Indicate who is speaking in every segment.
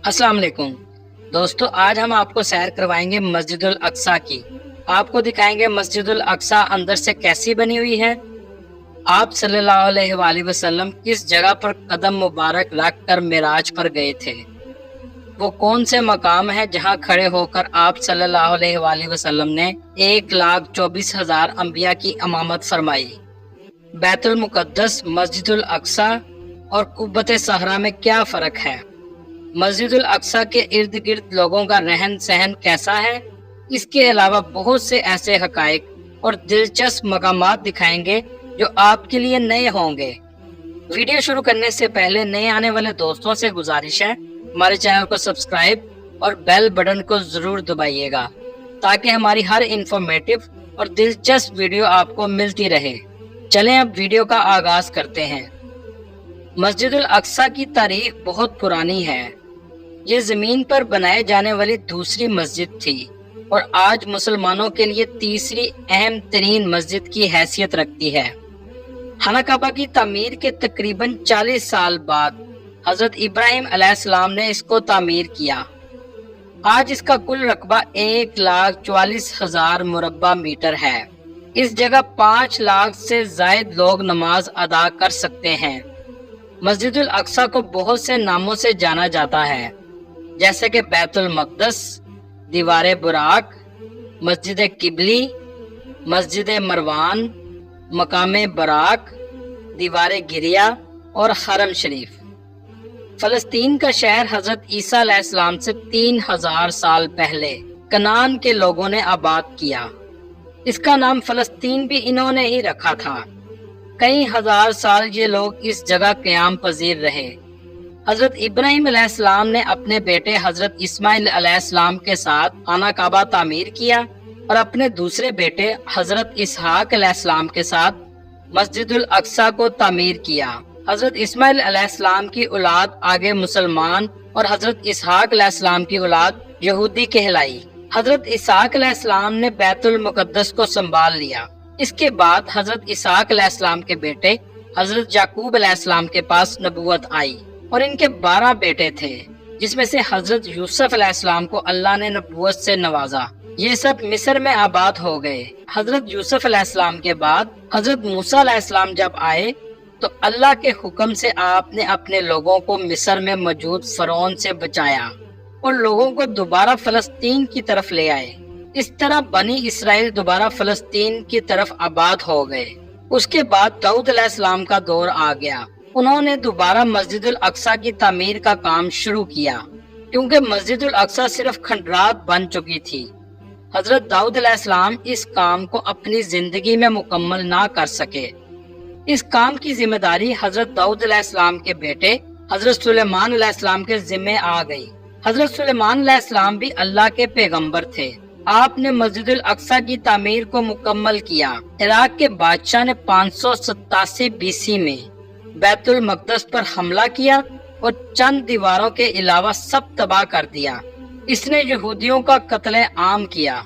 Speaker 1: अस्सलाम वालेकुम दोस्तों, आज हम आपको सैर करवाएंगे मस्जिद उल अक्सा की। आपको दिखाएंगे मस्जिद उल अक्सा अंदर से कैसी बनी हुई है। आप सल्लल्लाहु अलैहि वसल्लम किस जगह पर कदम मुबारक रख कर मिराज पर गए थे। वो कौन से मकाम है जहां खड़े होकर आप सल्लल्लाहु अलैहि वसल्लम ने 1,24,000 अंबिया की इमामत फरमाई। बैतुल मुकद्दस, मस्जिद उल अक्सा और कुब्बत सहरा में क्या फ़र्क है। मस्जिद उल अक्सा के इर्द गिर्द लोगों का रहन सहन कैसा है। इसके अलावा बहुत से ऐसे हकाइक और दिलचस्प मकामात दिखाएंगे जो आपके लिए नए होंगे। वीडियो शुरू करने से पहले नए आने वाले दोस्तों से गुजारिश है, हमारे चैनल को सब्सक्राइब और बेल बटन को जरूर दबाइएगा ताकि हमारी हर इंफॉर्मेटिव और दिलचस्प वीडियो आपको मिलती रहे। चलें अब वीडियो का आगाज करते हैं। मस्जिद उल अक्सा की तारीख बहुत पुरानी है। ये जमीन पर बनाए जाने वाली दूसरी मस्जिद थी और आज मुसलमानों के लिए तीसरी अहम तरीन मस्जिद की हैसियत रखती है। खाना काबा की तामीर के तकरीबन 40 साल बाद हजरत इब्राहिम अलैहिस्सलाम ने इसको तामीर किया। आज इसका कुल रकबा 1,44,000 मुरब्बा मीटर है। इस जगह 5 लाख से जायद लोग नमाज अदा कर सकते हैं। मस्जिद उल अक्सा को बहुत से नामों से जाना जाता है, जैसे कि बैतुल मक़दस, दीवार बुराक, मस्जिद किबली, मस्जिद मरवान, मकाम बराक, दीवार गिरिया और हरम शरीफ। फलस्तीन का शहर हजरत ईसा अलैहिस्सलाम से 3000 साल पहले कनान के लोगों ने आबाद किया। इसका नाम फलस्तीन भी इन्होंने ही रखा था। कई हजार साल ये लोग इस जगह क़याम पजीर रहे। हजरत इब्राहिम अलैहिस्सलाम ने अपने बेटे हजरत इस्माइल अलैहिस्सलाम के साथ खाना काबा तामीर किया और अपने दूसरे बेटे हजरत इसहाक अलैहिस्सलाम के साथ मस्जिद उल अक्सा को तामीर किया। हजरत इस्माइल अलैहिस्सलाम की औलाद आगे मुसलमान और हजरत इसहाक अलैहिस्सलाम की औलाद यहूदी कहलाई। हजरत इसहाक अलैहिस्सलाम ने बैतुल मुकद्दस को संभाल लिया। इसके बाद हजरत इसहाक अलैहिस्सलाम के बेटे हजरत याकूब अलैहिस्सलाम के पास नबूवत आई और इनके 12 बेटे थे, जिसमें से हजरत यूसुफ अलैहिस्सलाम को अल्लाह ने नबूवत से नवाजा। ये सब मिस्र में आबाद हो गए। हजरत यूसुफ अलैहिस्सलाम के बाद हजरत मूसा अलैहिस्सलाम जब आए तो अल्लाह के हुक्म से आपने अपने लोगों को मिस्र में मौजूद फरौन से बचाया और लोगों को दोबारा फलस्तीन की तरफ ले आए। इस तरह बनी इसराइल दोबारा फलस्तीन की तरफ आबाद हो गए। उसके बाद दाऊद अलैहिस्सलाम का दौर आ गया। उन्होंने दोबारा मस्जिद उल अक्सा की तामीर का काम शुरू किया, क्योंकि मस्जिद उल अक्सा सिर्फ खंडरात बन चुकी थी। हजरत दाऊद अलैहिस्सलाम इस काम को अपनी जिंदगी में मुकम्मल ना कर सके। इस काम की जिम्मेदारी हजरत दाऊद अलैहिस्सलाम के बेटे हजरत सुलेमान अलैहिस्सलाम के जिम्मे आ गई। हजरत सुलेमान अलैहिस्सलाम भी अल्लाह के पैगंबर थे। आपने मस्जिद उल अक्सा की तामीर को मुकम्मल किया। इराक के बादशाह ने 587 BC में बैतुल मक़दस पर हमला किया और चंद दीवारों के अलावा सब तबाह कर दिया। इसने यहूदियों का कत्ले आम किया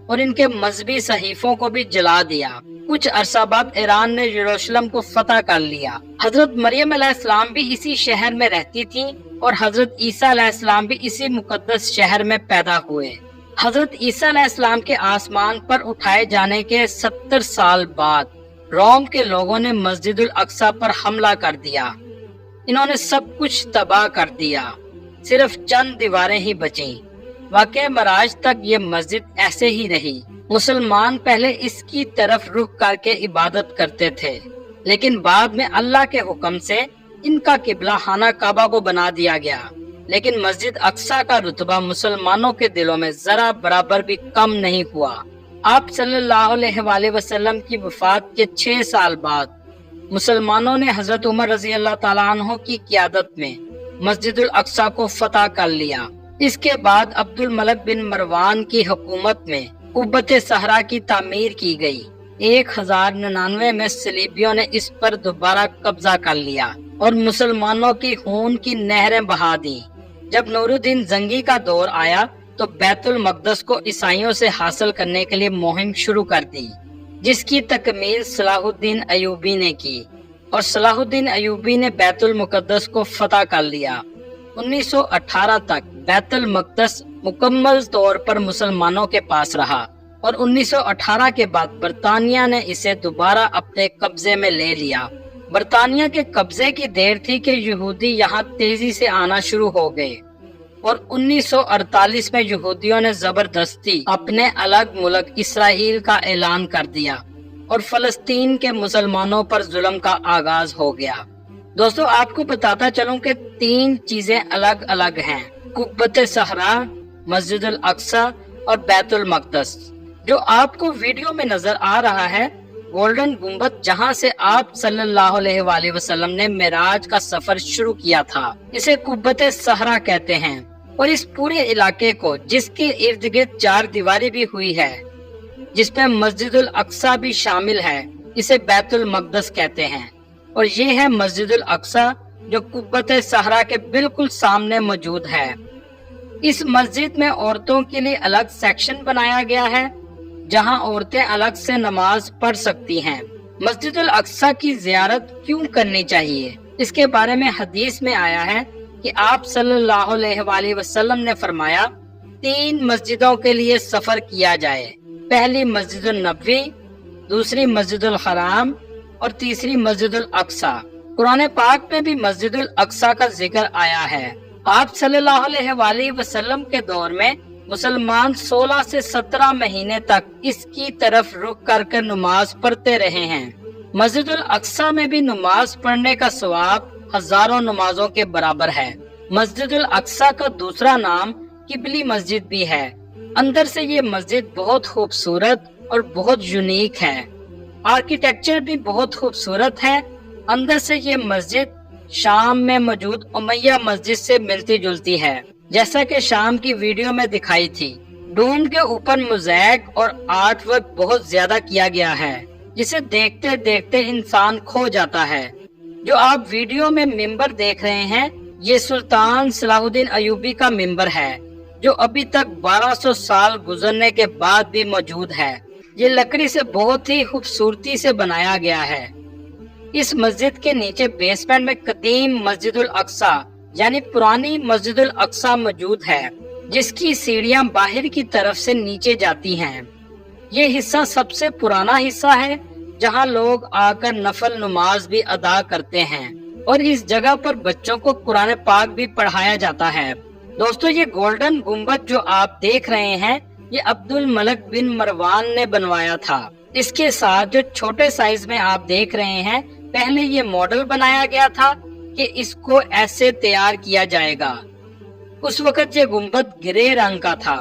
Speaker 1: और इनके मजहबी सहीफों को भी जला दिया। कुछ अरसा बाद ईरान ने यरूशलेम को फतह कर लिया। हजरत मरियम अलैहिस्सलाम भी इसी शहर में रहती थी और हजरत ईसा अलैहिस्सलाम भी इसी मुकद्दस शहर में पैदा हुए। हजरत ईसा अलैहिस्सलाम के आसमान पर उठाए जाने के 70 साल बाद रोम के लोगों ने मस्जिद उल अक्सा पर हमला कर दिया। इन्होंने सब कुछ तबाह कर दिया, सिर्फ चंद दीवारें ही बची। वाक़ई मराज तक ये मस्जिद ऐसे ही रही। मुसलमान पहले इसकी तरफ रुख करके इबादत करते थे, लेकिन बाद में अल्लाह के हुक्म से इनका किबला खाना काबा को बना दिया गया। लेकिन मस्जिद अक्सा का रुतबा मुसलमानों के दिलों में जरा बराबर भी कम नहीं हुआ। आप सल्लल्लाहु अलैहि वसल्लम की वफात के 6 साल बाद मुसलमानों ने हजरत उमर रजी अल्लाह ताला अन्हो की क़ियादत में मस्जिद उल अक्सा को फतह कर लिया। इसके बाद अब्दुल मलिक बिन मरवान की हुकूमत में कुब्बत सहरा की तामीर की गई। 1099 में सलीबियों ने इस पर दोबारा कब्जा कर लिया और मुसलमानों की खून की नहरें बहा दी। जब नूरुद्दीन जंगी का दौर आया तो बैतुल मक़दस को ईसाइयों से हासिल करने के लिए मुहिम शुरू कर दी, जिसकी तकमील सलाहुद्दीन अयूबी ने की और सलाहुद्दीन अयूबी ने बैतुल मुकद्दस को फतह कर लिया। 1918 तक बैत अल मक़दस मुकम्मल तौर पर मुसलमानों के पास रहा और 1918 के बाद बरतानिया ने इसे दोबारा अपने कब्जे में ले लिया। बरतानिया के कब्जे की देर थी कि यहूदी यहाँ तेजी से आना शुरू हो गए और 1948 में यहूदियों ने जबरदस्ती अपने अलग मुल्क इसराइल का ऐलान कर दिया और फलस्तीन के मुसलमानों पर जुल्म का आगाज हो गया। दोस्तों, आपको बताता चलूं कि 3 चीजें अलग अलग हैं, कुब्बत सहरा, मस्जिद अल अक्सा और बैत अल मक़दस। जो आपको वीडियो में नजर आ रहा है गोल्डन गुम्बद, जहां से आप सल्लल्लाहु अलैहि वसल्लम ने मेराज का सफर शुरू किया था, इसे कुब्बत सहरा कहते हैं। और इस पूरे इलाके को, जिसके इर्द गिर्द 4 दीवारी भी हुई है, जिसमें मस्जिद अल अक्सा भी शामिल है, इसे बैत अल मक़दस कहते हैं। और ये है मस्जिद अल अक्सा जो कुब्बत सहरा के बिल्कुल सामने मौजूद है। इस मस्जिद में औरतों के लिए अलग सेक्शन बनाया गया है, जहां औरतें अलग से नमाज पढ़ सकती हैं। मस्जिद अल अक्सा की ज़ियारत क्यों करनी चाहिए, इसके बारे में हदीस में आया है कि आप सल्लल्लाहु अलैहि वसल्लम ने फरमाया, 3 मस्जिदों के लिए सफर किया जाए। पहली मस्जिद अल नबवी, दूसरी मस्जिद अल हराम और तीसरी मस्जिद अल अक्सा। कुरान पाक में भी मस्जिद अल अक्सा का जिक्र आया है। आप सल्लल्लाहु अलैहि वसल्लम के दौर में मुसलमान 16 से 17 महीने तक इसकी तरफ रुख करके नमाज पढ़ते रहे हैं। मस्जिद अल अक्सा में भी नमाज पढ़ने का सवाब हजारों नमाजों के बराबर है। मस्जिद अल अक्सा का दूसरा नाम किबली मस्जिद भी है। अंदर से ये मस्जिद बहुत खूबसूरत और बहुत यूनिक है। आर्किटेक्चर भी बहुत खूबसूरत है। अंदर से ये मस्जिद शाम में मौजूद उमैया मस्जिद से मिलती जुलती है, जैसा कि शाम की वीडियो में दिखाई थी। डोम के ऊपर मोज़ैक और आर्ट वर्क बहुत ज्यादा किया गया है, जिसे देखते देखते इंसान खो जाता है। जो आप वीडियो में मिंबर देख रहे हैं, ये सुल्तान सलाहुद्दीन अयूबी का मिंबर है, जो अभी तक 1200 साल गुजरने के बाद भी मौजूद है। ये लकड़ी से बहुत ही खूबसूरती से बनाया गया है। इस मस्जिद के नीचे बेसमेंट में कदीम मस्जिद अल अक्सा यानी पुरानी मस्जिद अल अक्सा मौजूद है, जिसकी सीढ़ियां बाहर की तरफ से नीचे जाती हैं। ये हिस्सा सबसे पुराना हिस्सा है, जहां लोग आकर नफल नमाज भी अदा करते हैं और इस जगह पर बच्चों को कुरान पाक भी पढ़ाया जाता है। दोस्तों, ये गोल्डन गुम्बद जो आप देख रहे हैं, ये अब्दुल मलिक बिन मरवान ने बनवाया था। इसके साथ जो छोटे साइज में आप देख रहे हैं, पहले ये मॉडल बनाया गया था कि इसको ऐसे तैयार किया जाएगा। उस वक्त ये गुम्बद ग्रे रंग का था।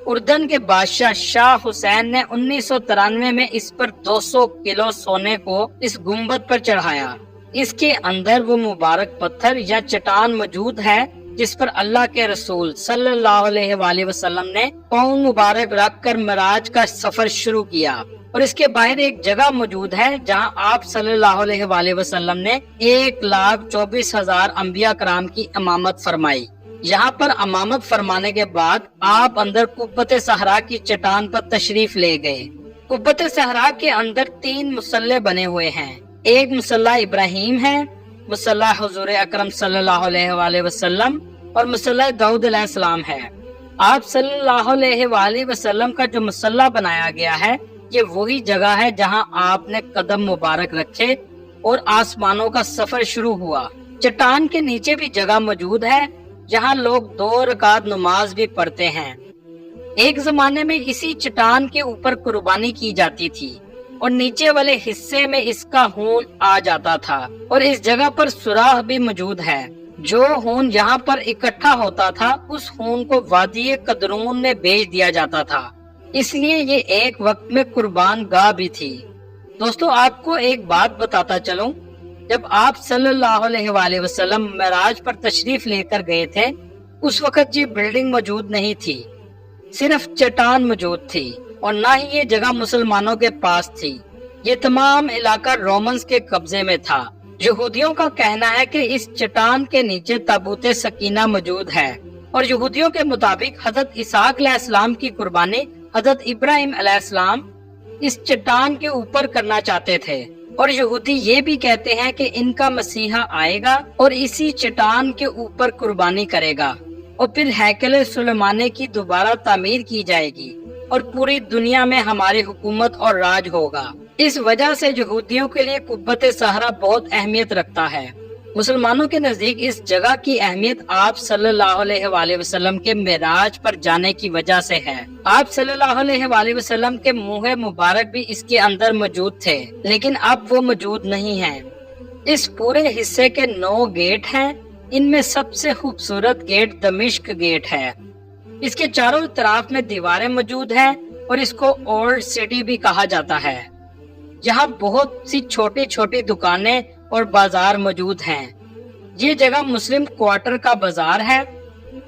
Speaker 1: उर्दन के बादशाह शाह हुसैन ने 1993 में इस पर 200 किलो सोने को इस गुम्बद पर चढ़ाया। इसके अंदर वो मुबारक पत्थर या चट्टान मौजूद है, जिस पर अल्लाह के रसूल सल्लल्लाहु अलैहि वसल्लम ने पाँव मुबारक रखकर मेराज का सफर शुरू किया। और इसके बाहर एक जगह मौजूद है, जहां आप सल्लल्लाहु अलैहि वसल्लम ने 1,24,000 अंबिया कराम की इमामत फरमाई। यहाँ पर इमामत फरमाने के बाद आप अंदर कुब्बत सहरा की चट्टान पर तशरीफ ले गए। कुब्बत सहरा के अंदर 3 मुसल्ले बने हुए हैं। एक मुसल्ला इब्राहिम है, मुसल्ला हुजूर अकरम सल्लल्लाहु अलैहि वसल्लम और मुसल्ला दाऊद अलैहिस्सलाम है। आप सल्लल्लाहु अलैहि वसल्लम का जो मुसल्ला बनाया गया है, ये वही जगह है जहां आपने कदम मुबारक रखे और आसमानों का सफर शुरू हुआ। चट्टान के नीचे भी जगह मौजूद है, जहां लोग 2 रकात नमाज भी पढ़ते हैं। एक जमाने में इसी चट्टान के ऊपर कुर्बानी की जाती थी और नीचे वाले हिस्से में इसका खून आ जाता था और इस जगह पर सुराख भी मौजूद है। जो खून यहाँ पर इकट्ठा होता था, उस खून को वादी कदरून में भेज दिया जाता था, इसलिए ये एक वक्त में कुर्बान गाह भी थी। दोस्तों, आपको एक बात बताता चलूं, जब आप सल्लल्लाहु अलैहि वसल्लम मेराज पर तशरीफ लेकर गए थे, उस वक्त ये बिल्डिंग मौजूद नहीं थी, सिर्फ चट्टान मौजूद थी और न ही ये जगह मुसलमानों के पास थी। ये तमाम इलाका रोमन्स के कब्जे में था। यहूदियों का कहना है कि इस चट्टान के नीचे ताबूत सकीना मौजूद है और यहूदियों के मुताबिक हजरत इसहाक अलैहिस्सलाम की कुर्बानी हजरत इब्राहिम अलैहिस्सलाम इस चट्टान के ऊपर करना चाहते थे। और यहूदी ये भी कहते हैं कि इनका मसीहा आएगा और इसी चट्टान के ऊपर कुर्बानी करेगा। اور پھر ہیکل سلیمانی کی دوبارہ تعمیر کی جائے گی اور پوری دنیا میں ہماری حکومت اور راج ہوگا۔ اس وجہ سے یہودیوں کے لیے قبۃ صحرا بہت اہمیت رکھتا ہے۔ مسلمانوں کے نزدیک اس جگہ کی اہمیت آپ صلی اللہ علیہ وآلہ وسلم کے معراج پر جانے کی وجہ سے ہے۔ آپ صلی اللہ علیہ وآلہ وسلم کے منہ مبارک بھی اس کے اندر موجود تھے، لیکن اب وہ موجود نہیں ہیں۔ اس پورے حصے کے 9 گیٹ ہیں۔ ان میں سب سے خوبصورت گیٹ دمشق گیٹ ہے۔ اس کے چاروں طرف میں دیواریں موجود ہیں اور اس کو اولڈ سٹی بھی کہا جاتا ہے۔ یہاں بہت سی چھوٹی چھوٹی دکانیں اور بازار موجود ہیں۔ یہ جگہ مسلم کوارٹر کا بازار ہے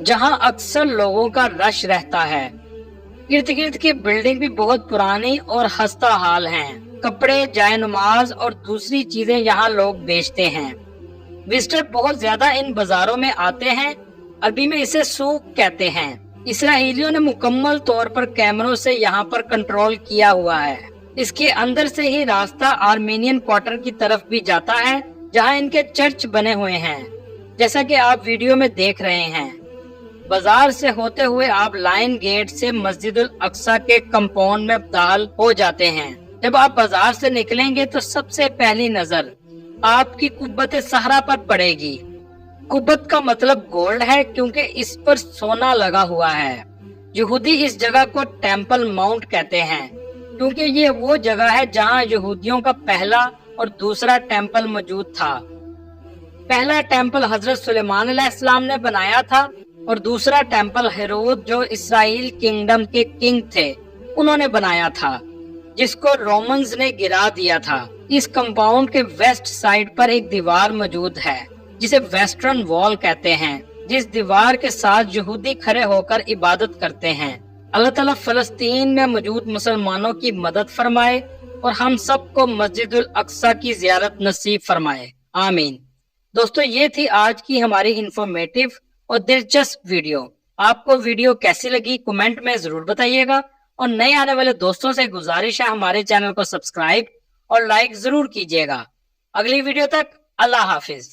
Speaker 1: جہاں اکثر لوگوں کا رش رہتا ہے۔ ارد گرد کی بلڈنگ بھی بہت پرانی اور خستہ حال ہیں۔ کپڑے، جائے نماز اور دوسری چیزیں یہاں لوگ بیچتے ہیں۔ وزٹر بہت زیادہ ان بازاروں میں آتے ہیں۔ عربی میں اسے سوق کہتے ہیں۔ اسرائیلیوں نے مکمل طور پر کیمروں سے یہاں پر کنٹرول کیا ہوا ہے۔ اس کے اندر سے ہی راستہ آرمینین کوارٹر کی طرف بھی جاتا ہے جہاں ان کے چرچ بنے ہوئے ہیں، جیسا کہ آپ ویڈیو میں دیکھ رہے ہیں۔ بازار سے ہوتے ہوئے آپ لائن گیٹ سے مسجد الاقصی کے کمپاؤنڈ میں داخل ہو جاتے ہیں۔ جب آپ بازار سے نکلیں گے تو سب سے پہلی نظر آپ کی قبۃ صحرا پر پڑے گی۔ قبت کا مطلب گولڈ ہے کیونکہ اس پر سونا لگا ہوا ہے۔ یہودی اس جگہ کو ٹیمپل ماؤنٹ کہتے ہیں کیونکہ یہ وہ جگہ ہے جہاں یہودیوں کا پہلا اور دوسرا ٹیمپل موجود تھا۔ پہلا ٹیمپل حضرت سلیمان علیہ السلام نے بنایا تھا اور دوسرا ٹیمپل ہیرود جو اسرائیل کنگڈم کے کنگ تھے انہوں نے بنایا تھا، جس کو رومنز نے گرا دیا تھا۔ اس کمپاؤنڈ کے ویسٹ سائڈ پر ایک دیوار موجود ہے جسے ویسٹرن وال کہتے ہیں، جس دیوار کے ساتھ یہودی کھڑے ہو کر عبادت کرتے ہیں۔ اللہ تعالیٰ فلسطین میں موجود مسلمانوں کی مدد فرمائے اور ہم سب کو مسجد الاقصی کی زیارت نصیب فرمائے، آمین۔ دوستو، یہ تھی آج کی ہماری انفارمیٹیو اور دلچسپ ویڈیو۔ آپ کو ویڈیو کیسی لگی کمنٹ میں ضرور بتائیے گا، اور نئے آنے والے دوستوں سے گزارش ہے ہمارے چینل کو سبسکرائب اور لائک ضرور کیجیے گا۔ اگلی ویڈیو تک اللہ حافظ۔